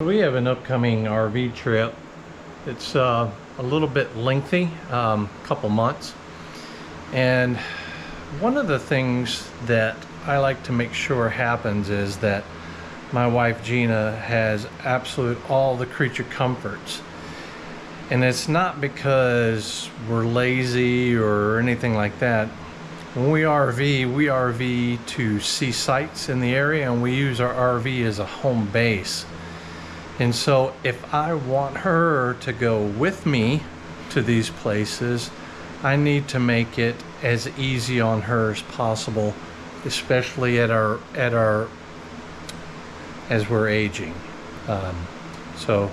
We have an upcoming RV trip. It's a little bit lengthy, couple months. And one of the things that I like to make sure happens is that my wife Gina has all the creature comforts. And it's not because we're lazy or anything like that. When we RV to see sights in the area, and we use our RV as a home base. And so if I want her to go with me to these places, I need to make it as easy on her as possible, especially as we're aging. So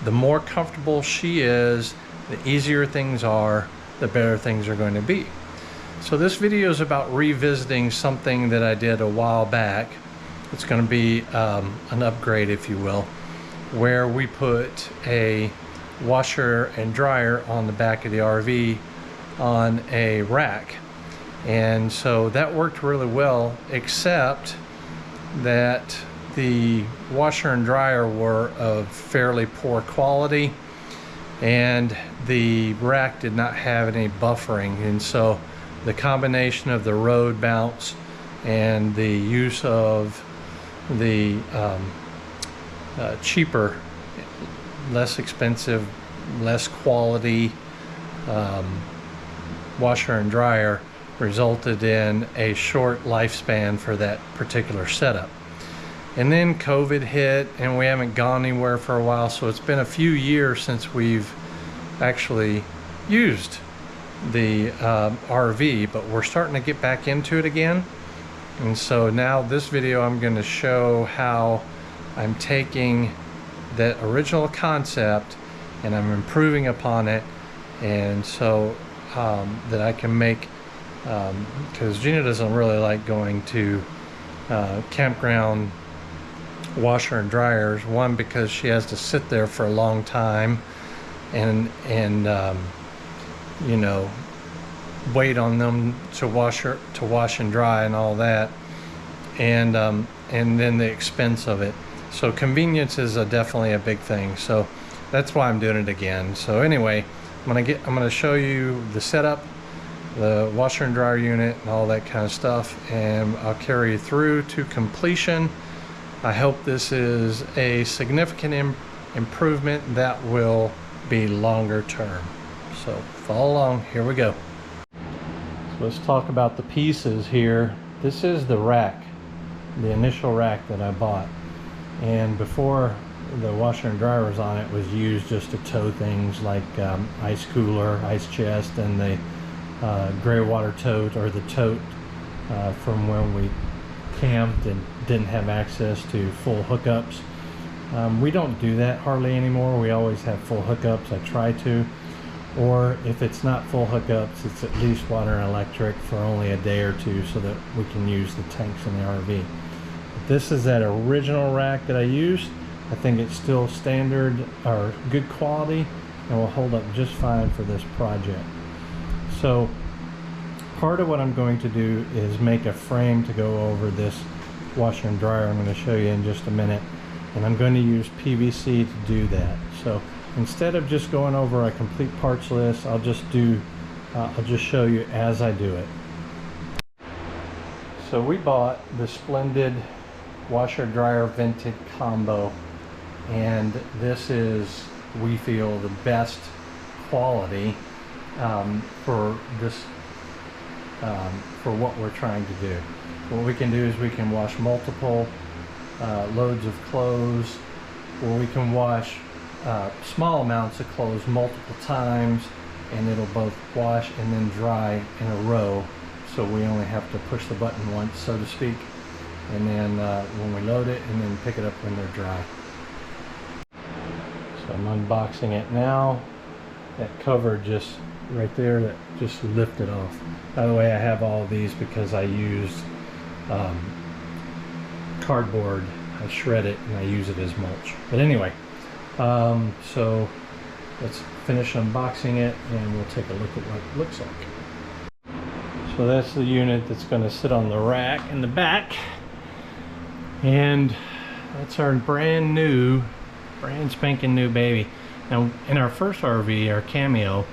the more comfortable she is, the easier things are, the better things are going to be. So this video is about revisiting something that I did a while back. It's going to be an upgrade, if you will, where we put a washer and dryer on the back of the RV on a rack. And so that worked really well, except that the washer and dryer were of fairly poor quality and the rack did not have any buffering. And so the combination of the road bounce and the use of the cheaper, less expensive, less quality washer and dryer resulted in a short lifespan for that particular setup. And then COVID hit and we haven't gone anywhere for a while, so it's been a few years since we've actually used the RV, but we're starting to get back into it again. And so now this video I'm going to show how I'm taking that original concept and I'm improving upon it, and so that I can make, because Gina doesn't really like going to campground washer and dryers. One, because she has to sit there for a long time and you know, wait on them to wash and dry and all that, and then the expense of it. So convenience is definitely a big thing. So that's why I'm doing it again. So anyway, I'm gonna show you the setup, the washer and dryer unit and all that kind of stuff, and I'll carry you through to completion. I hope this is a significant improvement that will be longer term. So follow along, here we go. So let's talk about the pieces here. This is the rack, the initial rack that I bought. And before the washer and dryer was on, it was used just to tow things like ice cooler, ice chest, and the gray water tote, or the tote from when we camped and didn't have access to full hookups. We don't do that hardly anymore. We always have full hookups. I try to. Or if it's not full hookups, it's at least water and electric for only a day or two so that we can use the tanks in the RV. This is that original rack that I used. I think it's still standard or good quality and will hold up just fine for this project. So part of what I'm going to do is make a frame to go over this washer and dryer. I'm going to show you in just a minute, and I'm going to use PVC to do that. So instead of just going over a complete parts list, I'll just show you as I do it. So we bought the Splendid washer dryer vented combo, and this is, we feel, the best quality for this for what we're trying to do. What we can do is we can wash multiple loads of clothes, or we can wash small amounts of clothes multiple times, and it'll both wash and then dry in a row, so we only have to push the button once, so to speak, and then when we load it, and then pick it up when they're dry. So I'm unboxing it now. That cover just right there, that just lifted off. By the way, I have all of these because I used cardboard. I shred it and I use it as mulch. But anyway, so let's finish unboxing it and we'll take a look at what it looks like. So that's the unit that's going to sit on the rack in the back, and that's our brand new brand spanking new baby. Now in our first RV, our Cameo,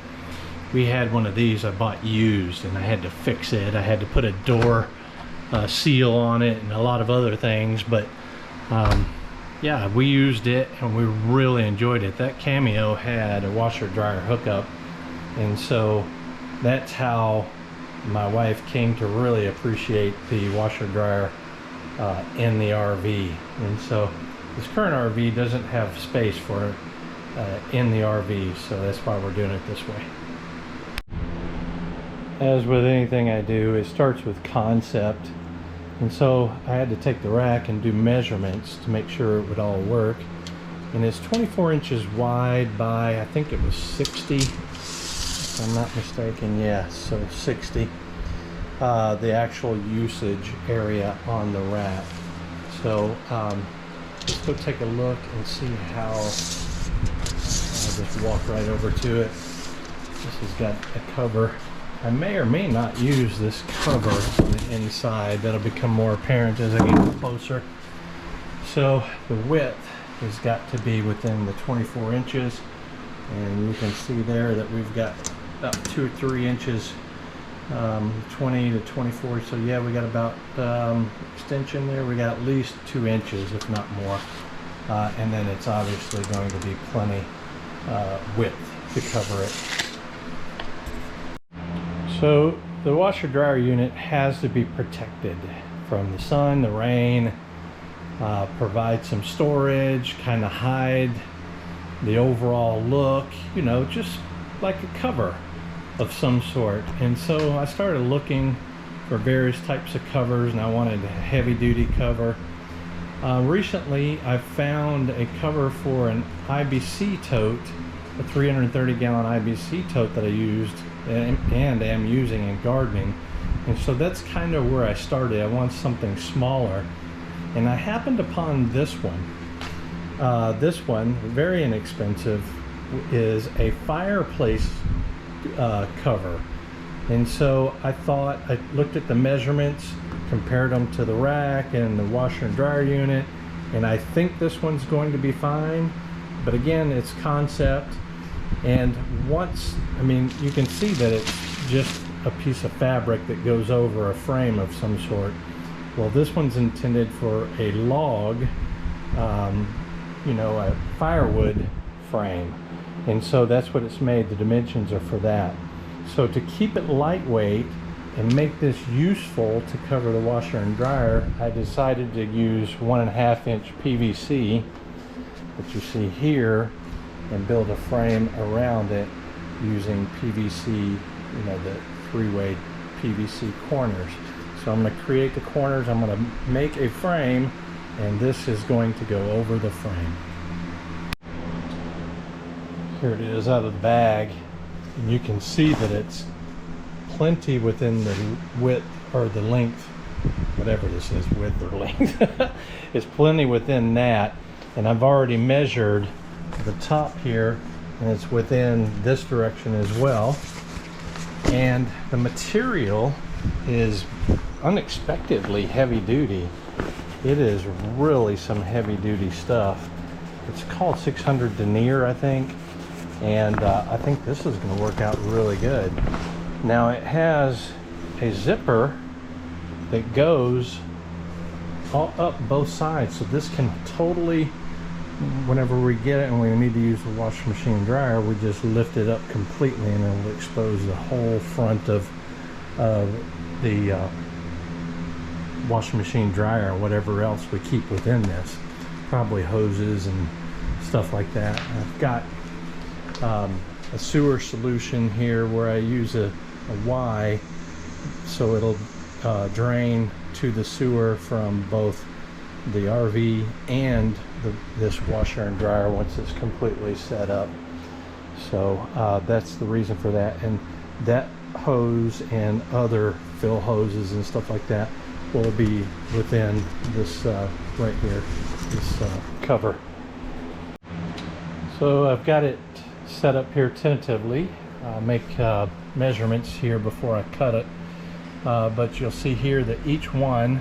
we had one of these I bought used, and I had to fix it. I had to put a door seal on it and a lot of other things, but yeah, we used it and we really enjoyed it. That Cameo had a washer dryer hookup, and so that's how my wife came to really appreciate the washer dryer in the RV. And so this current RV doesn't have space for it in the RV, so that's why we're doing it this way. As with anything I do, it starts with concept, and so I had to take the rack and do measurements to make sure it would all work. And it's 24 inches wide by, I think it was 60, if I'm not mistaken. Yeah, so 60, the actual usage area on the rack. So let's go take a look and see how. I'll just walk right over to it. This has got a cover. I may or may not use this cover on the inside. That'll become more apparent as I get closer. So the width has got to be within the 24 inches. And you can see there that we've got about 2 or 3 inches, 20 to 24. So yeah, we got about extension there. We got at least 2 inches, if not more. And then it's obviously going to be plenty width to cover it. So the washer dryer unit has to be protected from the sun, the rain, provide some storage, kind of hide the overall look, you know, just like a cover of some sort. And so I started looking for various types of covers, and I wanted a heavy duty cover. Recently I found a cover for an IBC tote, a 330 gallon IBC tote that I used and am using in gardening. And so that's kind of where I started. I want something smaller, and I happened upon this one. This one, very inexpensive, is a fireplace cover. And so I thought, I looked at the measurements, compared them to the rack and the washer and dryer unit, and I think this one's going to be fine. But again, it's concept. And once, I mean, you can see that it's just a piece of fabric that goes over a frame of some sort. Well, this one's intended for a log, you know, a firewood frame. And so that's what it's made. The dimensions are for that. So to keep it lightweight and make this useful to cover the washer and dryer, I decided to use 1.5 inch PVC that you see here, and build a frame around it using PVC, you know, the 3-way PVC corners. So I'm going to create the corners, I'm going to make a frame, and this is going to go over the frame. Here it is out of the bag, and you can see that it's plenty within the width or the length, whatever this is, width or length. It's plenty within that, and I've already measured the top here, and it's within this direction as well. And the material is unexpectedly heavy duty. It is really some heavy duty stuff. It's called 600 denier, I think, and I think this is going to work out really good. Now it has a zipper that goes all up both sides, so this can totally, whenever we get it and we need to use the washing machine dryer, we just lift it up completely, and it will expose the whole front of the washing machine dryer, or whatever else we keep within this, probably hoses and stuff like that. I've got a sewer solution here where I use a Y, so it'll drain to the sewer from both the RV and this washer and dryer once it's completely set up. So that's the reason for that. And that hose and other fill hoses and stuff like that will be within this right here, this cover. So I've got it set up here tentatively. I'll make measurements here before I cut it, but you'll see here that each one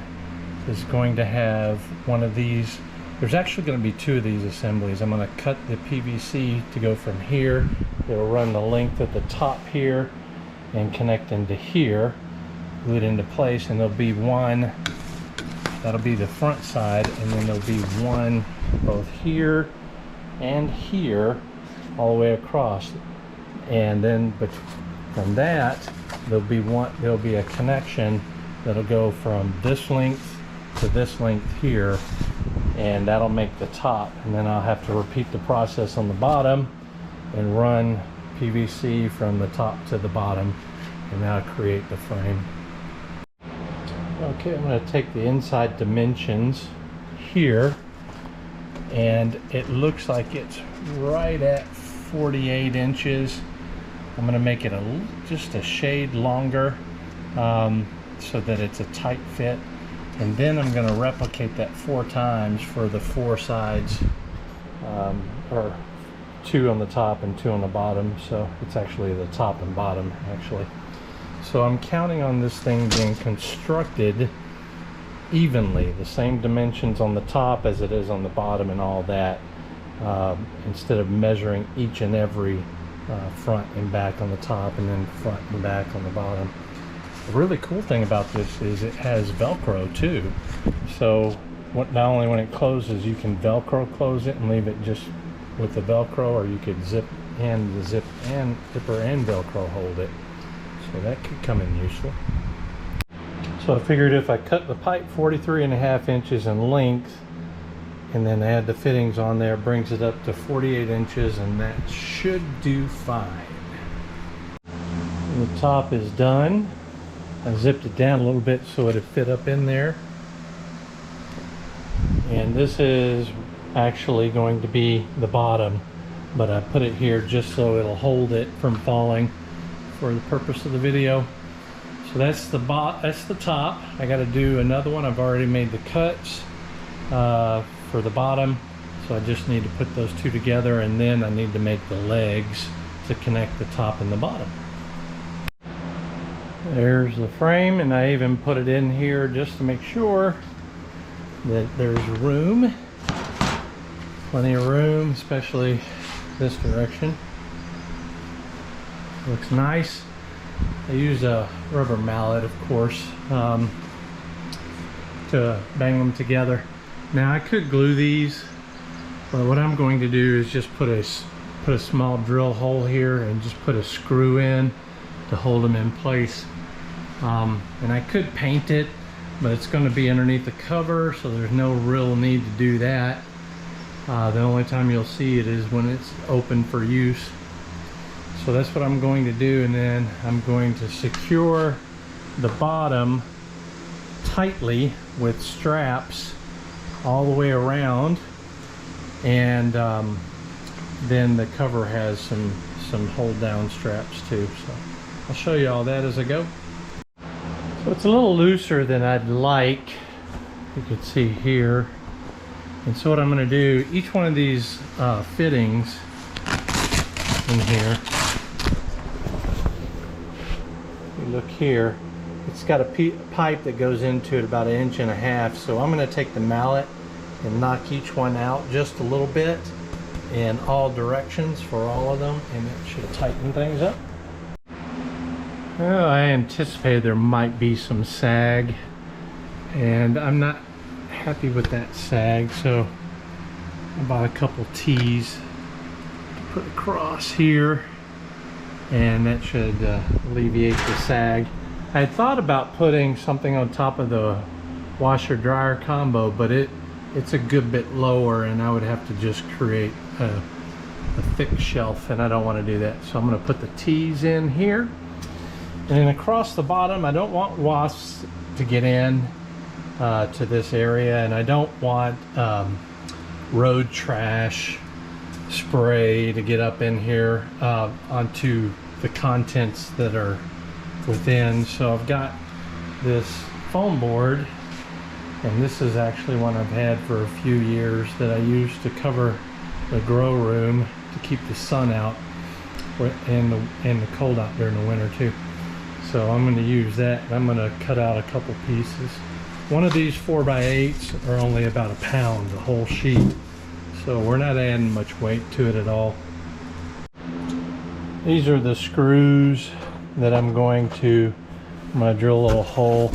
is going to have one of these there's actually going to be 2 of these assemblies. I'm going to cut the PVC to go from here. It'll run the length at the top here and connect into here, glue it into place, and there'll be one, that'll be the front side, and then there'll be one both here and here all the way across. And then from that there'll be a connection that'll go from this length to this length here, and that'll make the top. And then I'll have to repeat the process on the bottom and run PVC from the top to the bottom, and that'll create the frame. Okay, I'm going to take the inside dimensions here, and it looks like it's right at 48 inches. I'm going to make it just a shade longer so that it's a tight fit, and then I'm going to replicate that 4 times for the 4 sides, or 2 on the top and 2 on the bottom, so it's actually the top and bottom actually. So I'm counting on this thing being constructed evenly, the same dimensions on the top as it is on the bottom and all that, instead of measuring each and every front and back on the top and then front and back on the bottom. The really cool thing about this is it has Velcro too, so not only when it closes you can Velcro close it and leave it just with the Velcro, or you could zip and zipper and Velcro hold it, so that could come in useful. So I figured if I cut the pipe 43.5 inches in length and then add the fittings on there, brings it up to 48 inches, and that should do fine. And the top is done. I zipped it down a little bit so it'd fit up in there. And this is actually going to be the bottom, but I put it here just so it'll hold it from falling for the purpose of the video. So that's the top. I got to do another one. I've already made the cuts for the bottom, so I just need to put those 2 together, and then I need to make the legs to connect the top and the bottom. There's the frame, and I even put it in here just to make sure that there's room, plenty of room, especially this direction. Looks nice. I use a rubber mallet, of course, to bang them together. Now I could glue these, but what I'm going to do is just put a small drill hole here and just put a screw in to hold them in place. And I could paint it, but it's going to be underneath the cover, so there's no real need to do that. The only time you'll see it is when it's open for use. So that's what I'm going to do, and then I'm going to secure the bottom tightly with straps all the way around, and then the cover has some hold down straps too. So I'll show you all that as I go. So it's a little looser than I'd like, you can see here. And so what I'm going to do, each one of these fittings in here, you look here, it's got a pipe that goes into it about 1.5 inches, so I'm going to take the mallet and knock each one out just a little bit in all directions for all of them, and it should tighten things up. Well, I anticipated there might be some sag, and I'm not happy with that sag, so I bought a couple T's to put across here, and that should alleviate the sag. I had thought about putting something on top of the washer dryer combo, but it's a good bit lower, and I would have to just create a thick shelf, and I don't want to do that. So I'm going to put the T's in here, and then across the bottom, I don't want wasps to get in to this area, and I don't want road trash spray to get up in here onto the contents that are within. So I've got this foam board, and this is actually one I've had for a few years that I use to cover the grow room to keep the sun out and the cold out during the winter too. So I'm going to use that, and I'm going to cut out a couple pieces. One of these 4x8s are only about a pound, the whole sheet. So we're not adding much weight to it at all. These are the screws that I'm going to drill a little hole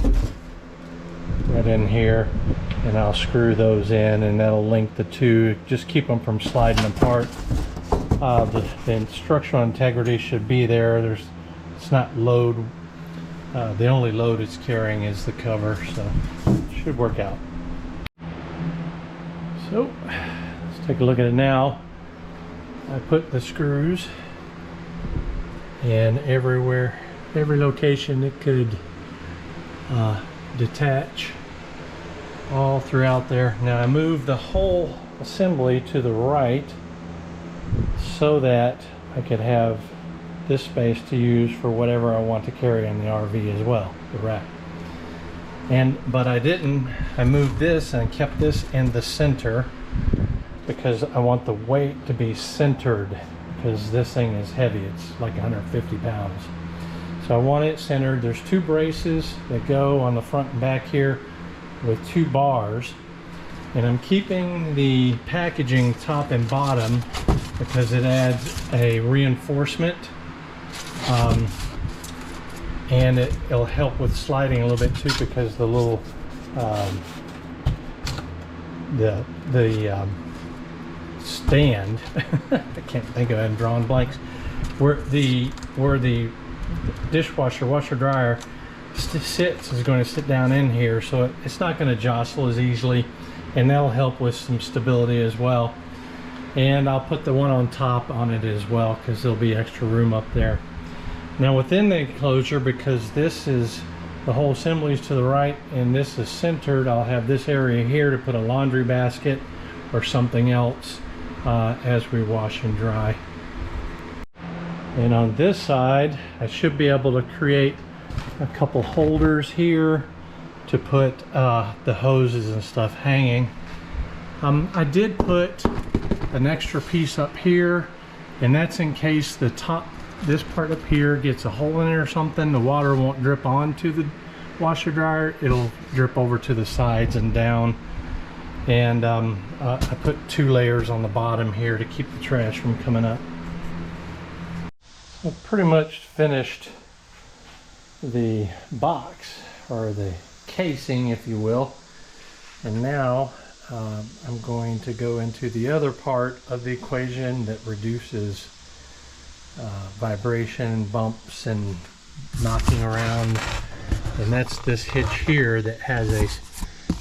right in here, and I'll screw those in, and that'll link the two, just keep them from sliding apart. The structural integrity should be there. It's not load. The only load it's carrying is the cover, so it should work out. So let's take a look at it now. I put the screws in everywhere, every location it could detach, all throughout there. Now I moved the whole assembly to the right so that I could have this space to use for whatever I want to carry in the RV as well, the rack. But I didn't. I moved this and kept this in the center because I want the weight to be centered, because this thing is heavy. It's like 150 pounds. So I want it centered. There's two braces that go on the front and back here with two bars. And I'm keeping the packaging top and bottom because it adds a reinforcement. And it'll help with sliding a little bit too, because the little stand I can't think of it, I'm drawing blanks, where the dishwasher washer dryer sits is going to sit down in here, so it's not going to jostle as easily, and that'll help with some stability as well. And I'll put the one on top on it as well, because there'll be extra room up there. Now within the enclosure, because this is the whole assembly's to the right and this is centered, I'll have this area here to put a laundry basket or something else as we wash and dry. And on this side, I should be able to create a couple holders here to put the hoses and stuff hanging. I did put an extra piece up here, and that's in case the top, this part up here, gets a hole in it or something. The water won't drip onto the washer dryer, it'll drip over to the sides and down. And I put 2 layers on the bottom here to keep the trash from coming up. I've pretty much finished the box, or the casing if you will, and now I'm going to go into the other part of the equation that reduces vibration, bumps, and knocking around, and that's this hitch here that has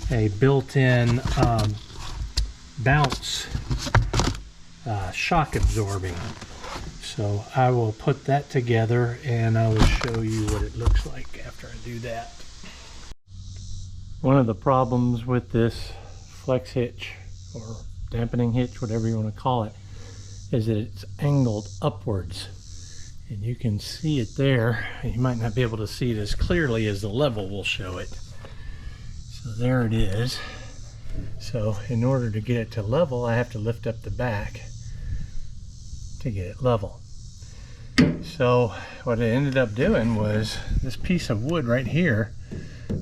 a built-in bounce shock absorbing. So I will put that together and I will show you what it looks like after I do that. One of the problems with this flex hitch, or dampening hitch, whatever you want to call it, is that it's angled upwards, and you can see it there. You might not be able to see it as clearly as the level will show it. So there it is. So in order to get it to level, I have to lift up the back to get it level. So what I ended up doing was, this piece of wood right here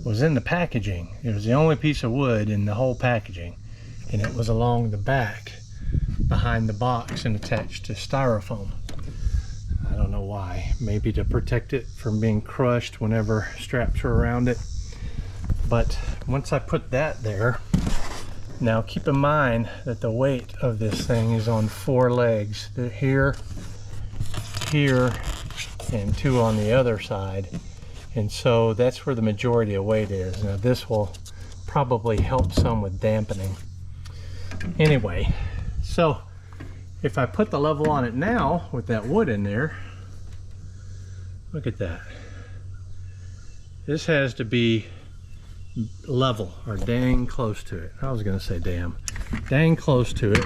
was in the packaging. It was the only piece of wood in the whole packaging, and it was along the back behind the box and attached to styrofoam. I don't know why. Maybe to protect it from being crushed whenever straps are around it. But once I put that there, now keep in mind that the weight of this thing is on 4 legs. Here, here, and 2 on the other side. And so that's where the majority of weight is. Now this will probably help some with dampening. Anyway, so if I put the level on it now with that wood in there, look at that. This has to be level, or dang close to it. I was gonna say dang close to it.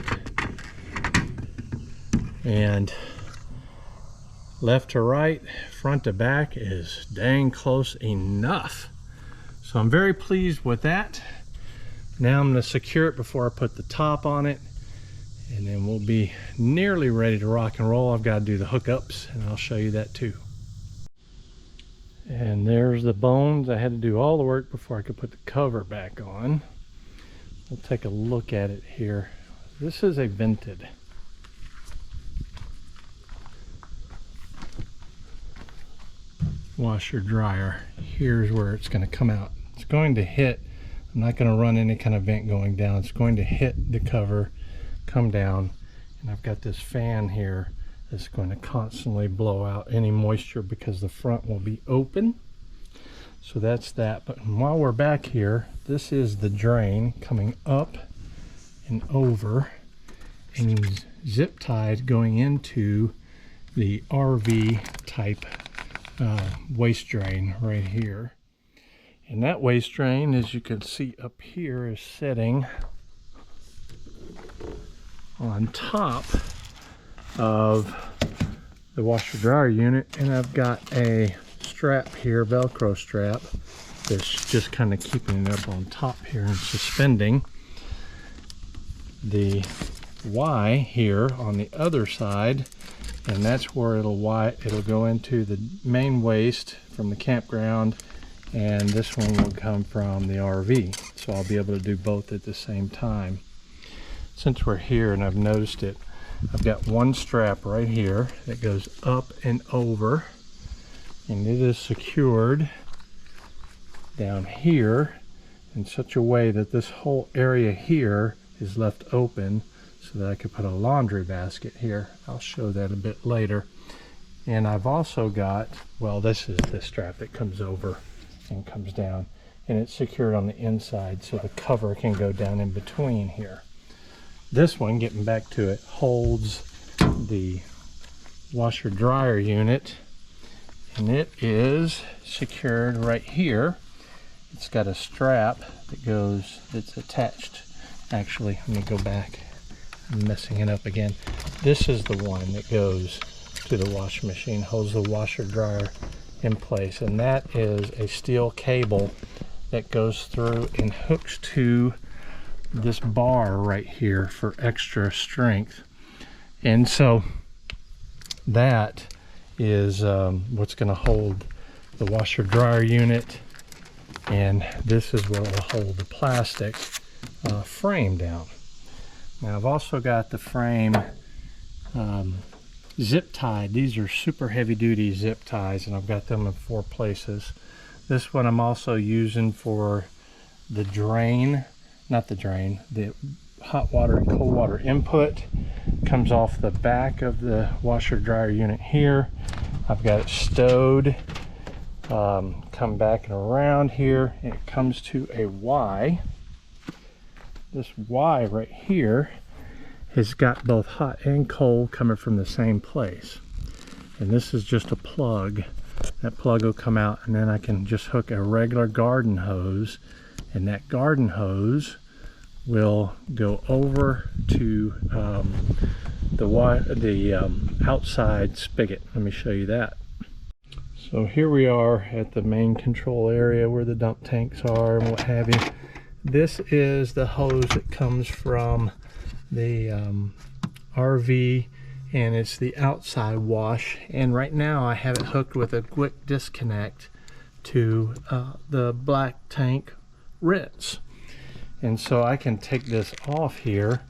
And left to right, front to back is dang close enough. So I'm very pleased with that. Now I'm going to secure it before I put the top on it, and then we'll be nearly ready to rock and roll. I've got to do the hookups, and I'll show you that too. And there's the bones. I had to do all the work before I could put the cover back on. We'll take a look at it here. This is a vented. Washer dryer. Here's where it's going to come out. It's going to hit, I'm not going to run any kind of vent going down. It's going to hit the cover, come down, and I've got this fan here that's going to constantly blow out any moisture because the front will be open. So that's that. But while we're back here, this is the drain coming up and over and zip tied going into the RV type waste drain right here. And that waste drain, as you can see up here, is sitting on top of the washer dryer unit, and I've got a strap here, Velcro strap, that's just kind of keeping it up on top here and suspending. The Y here on the other side, and that's where it'll go into the main waste from the campground, and this one will come from the RV. So I'll be able to do both at the same time. Since we're here and I've noticed it, I've got one strap right here that goes up and over, and it is secured down here in such a way that this whole area here is left open so that I could put a laundry basket here. I'll show that a bit later. And I've also got, well, this is the strap that comes over and comes down, and it's secured on the inside so the cover can go down in between here. This one, getting back to it, holds the washer dryer unit, and it is secured right here. It's got a strap that goes, that's attached. Actually, let me go back. I'm messing it up again. This is the one that goes to the washing machine, holds the washer dryer in place, and that is a steel cable that goes through and hooks to this bar right here for extra strength. And so that is what's going to hold the washer dryer unit, and this is what will hold the plastic frame down. Now I've also got the frame zip tied. These are super heavy duty zip ties, and I've got them in 4 places. This one I'm also using for the drain, not the drain, the hot water and cold water input. Comes off the back of the washer dryer unit here. I've got it stowed, come back and around here, and it comes to a Y. This Y right here has got both hot and cold coming from the same place. And this is just a plug. That plug will come out, and then I can just hook a regular garden hose, and that garden hose will go over to the outside spigot. Let me show you that. So here we are at the main control area where the dump tanks are and what have you. This is the hose that comes from the RV, and it's the outside wash, and right now I have it hooked with a quick disconnect to the black tank rinse. And so I can take this off here,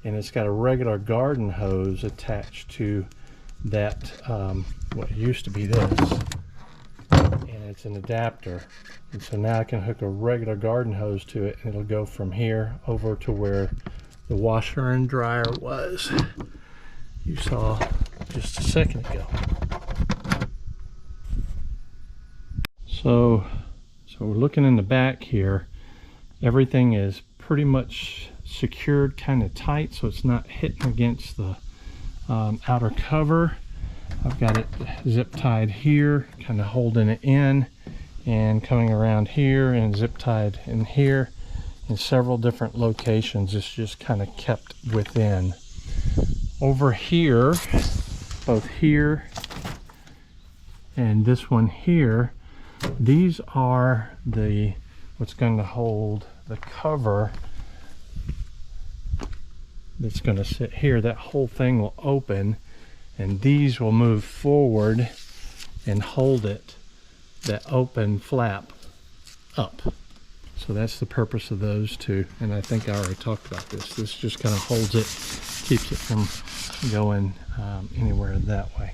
and it's got a regular garden hose attached to that, what used to be this, and it's an adapter. And so now I can hook a regular garden hose to it, and it'll go from here over to where the washer and dryer was, you saw just a second ago. So we're looking in the back here. Everything is pretty much secured kind of tight, so it's not hitting against the outer cover. I've got it zip tied here, kind of holding it in, and coming around here and zip tied in here. In several different locations, it's just kind of kept within. Over here, both here and this one here, these are what's going to hold the cover that's going to sit here. That whole thing will open, and these will move forward and hold it that open flap up. So that's the purpose of those two, and I think I already talked about this. This just kind of holds it, keeps it from going anywhere that way.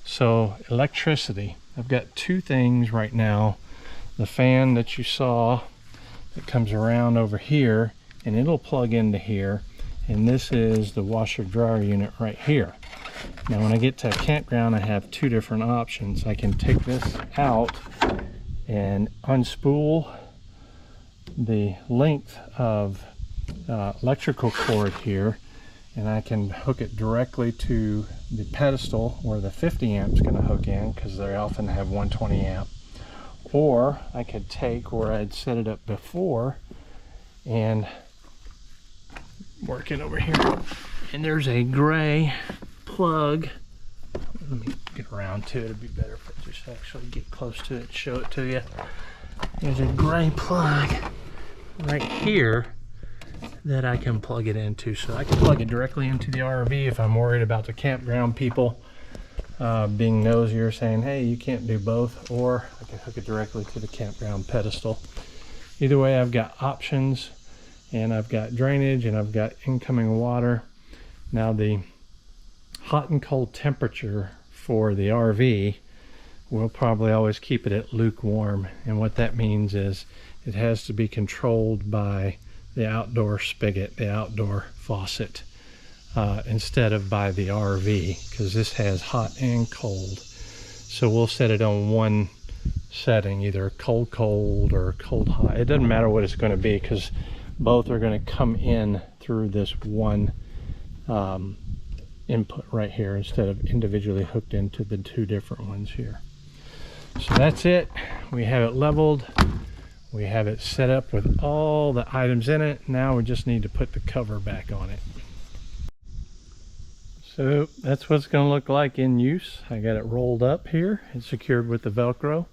So electricity, I've got two things right now. The fan that you saw that comes around over here, and it'll plug into here, and this is the washer dryer unit right here. Now when I get to a campground, I have two different options. I can take this out and unspool the length of electrical cord here, and I can hook it directly to the pedestal where the 50 amps going to hook in, because they often have 120 amp. Or I could take where I'd set it up before and work it over here, and there's a gray plug. Let me get around to it. It'd be better if I just actually get close to it and show it to you. There's a gray plug right here that I can plug it into. So I can plug it directly into the RV if I'm worried about the campground people being nosier, saying, hey, you can't do both. Or I can hook it directly to the campground pedestal. Either way, I've got options, and I've got drainage, and I've got incoming water. Now the hot and cold temperature for the RV, we'll probably always keep it at lukewarm, and what that means is it has to be controlled by the outdoor spigot, the outdoor faucet, instead of by the RV, because this has hot and cold. So we'll set it on one setting, either cold or cold hot. It doesn't matter what it's going to be, because both are going to come in through this one input right here, instead of individually hooked into the two different ones here. So that's it. We have it leveled. We have it set up with all the items in it. Now we just need to put the cover back on it. So that's what it's going to look like in use. I got it rolled up here. It's secured with the Velcro.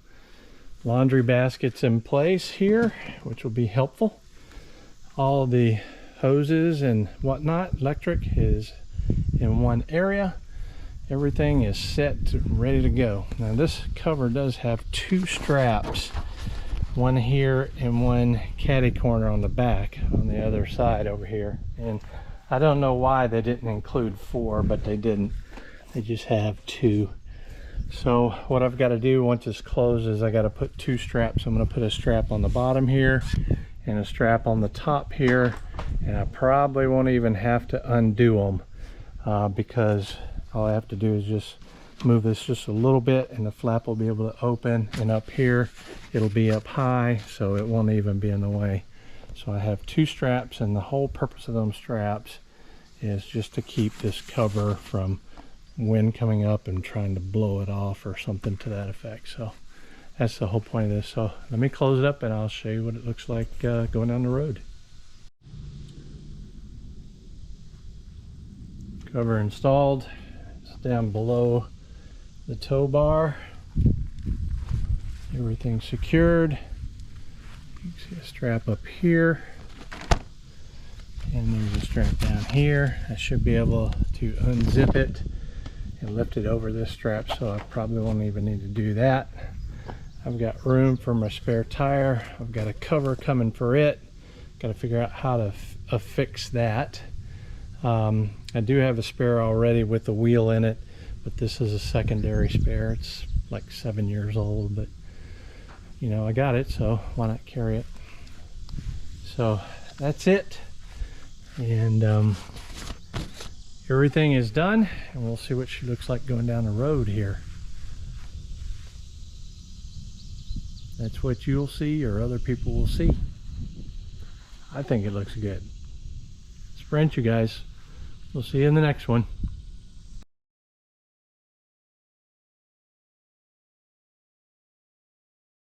Laundry baskets in place here, which will be helpful. All the hoses and whatnot, electric, is in one area. Everything is set and ready to go. Now this cover does have two straps, one here and one caddy corner on the back on the other side over here. And I don't know why they didn't include four, but they didn't. They just have two. So what I've got to do once this closes, I got to put two straps. I'm going to put a strap on the bottom here and a strap on the top here, and I probably won't even have to undo them because all I have to do is just move this just a little bit, and the flap will be able to open, and up here it'll be up high, so it won't even be in the way. So I have two straps, and the whole purpose of them straps is just to keep this cover from wind coming up and trying to blow it off or something to that effect. So that's the whole point of this. So let me close it up and I'll show you what it looks like going down the road. Cover installed. It's down below the tow bar. Everything's secured. You can see a strap up here, and there's a strap down here. I should be able to unzip it and lift it over this strap, so I probably won't even need to do that. I've got room for my spare tire. I've got a cover coming for it. Got to figure out how to affix that. I do have a spare already with the wheel in it, but this is a secondary spare. It's like 7 years old, but you know, I got it, so why not carry it? So that's it, and everything is done, and we'll see what she looks like going down the road here. That's what you'll see, or other people will see. I think it looks good. It's Brent, you guys. We'll see you in the next one.